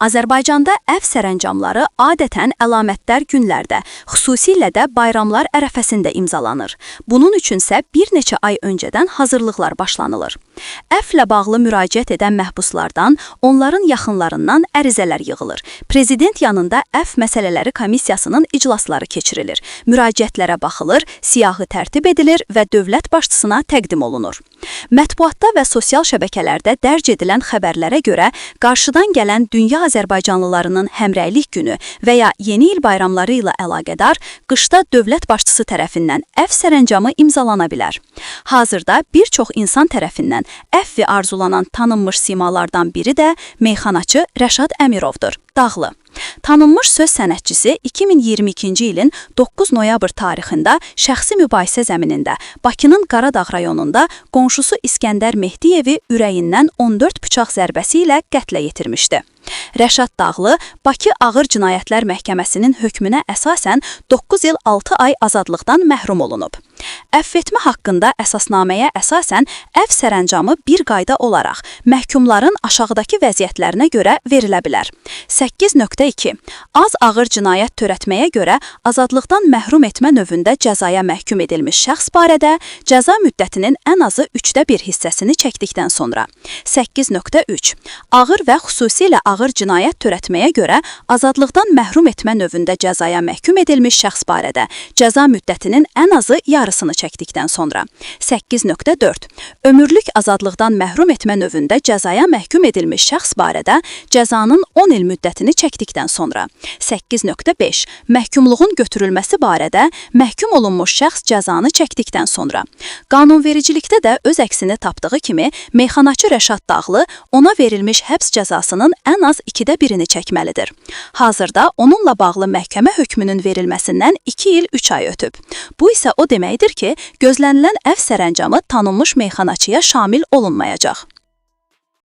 Azərbaycanda əf sərəncamları adətən əlamətdar günlərdə, xüsusilə də bayramlar ərəfəsində imzalanır. Bunun üçünsə bir neçə ay öncədən hazırlıqlar başlanılır. Əflə bağlı müraciət edən məhbuslardan, onların yaxınlarından ərizələr yığılır. Prezident yanında əf məsələləri komissiyasının iclasları keçirilir. Müraciətlərə baxılır, siyahı tərtib edilir və dövlət başçısına təqdim olunur. Mətbuatda və sosial şəbəkələrdə dərc edilən xəbərlərə görə qarşıdan gələn dünya Azərbaycanlılarının həmrəylik günü və ya yeni il bayramları ilə əlaqədar qışda dövlət başçısı tərəfindən əf sərəncamı imzalana bilər. Hazırda bir çox insan tərəfindən əfvi arzulanan tanınmış simalardan biri də meyxanaçı Rəşad Əmirovdur. Dağlı. Tanınmış söz sənətçisi 2022-ci ilin 9 noyabr tarixində şəxsi mübahisə zəminində Bakının Qaradağ rayonunda qonşusu İskəndər Mehdiyevi ürəyindən 14 bıçaq zərbəsi ilə qətlə yetirmişdi. Rəşad Dağlı Bakı Ağır Cinayətlər Məhkəməsinin hökmünə əsasən 9 il 6 ay azadlıqdan məhrum olunub. Əfv etmə haqqında əsasnaməyə əsasən əf sərəncamı bir qayda olaraq məhkumların aşağıdakı vəziyyətlərinə görə verilə bilər. 8.2. Az ağır cinayət törətməyə görə azadlıqdan məhrum etmə növündə cəzaya məhkum edilmiş şəxs barədə cəza müddətinin ən azı 1/3 hissəsini çəkdikdən sonra. 8.3. Ağır və xüsusilə ağır cinayət törətməyə görə azadlıqdan məhrum etmə növündə cəzaya məhkum edilmiş şəxs barədə cəza müddətinin ən azı yarısını çəkdikdən sonra. 8.4. Ömürlük azadlıqdan məhrum etmə növündə cəzaya məhkum edilmiş şəxs barədə cəzanın 10 il müddətini çəkdikdən sonra. 8.5. Məhkumluğun götürülməsi barədə məhkum olunmuş şəxs cəzanı çəkdikdən sonra. Qanunvericilikdə də öz əksini tapdığı kimi meyxanaçı Rəşad Dağlı ona verilmiş həbs cəzasının ən az 2/1-ni çəkməlidir. Hazırda onunla bağlı məhkəmə hökmünün verilməsindən 2 il 3 ay ötüb. Bu isə o deməkdir ki, gözlənilən əf sərəncamı tanınmış meyxanaçıya şamil olunmayacaq.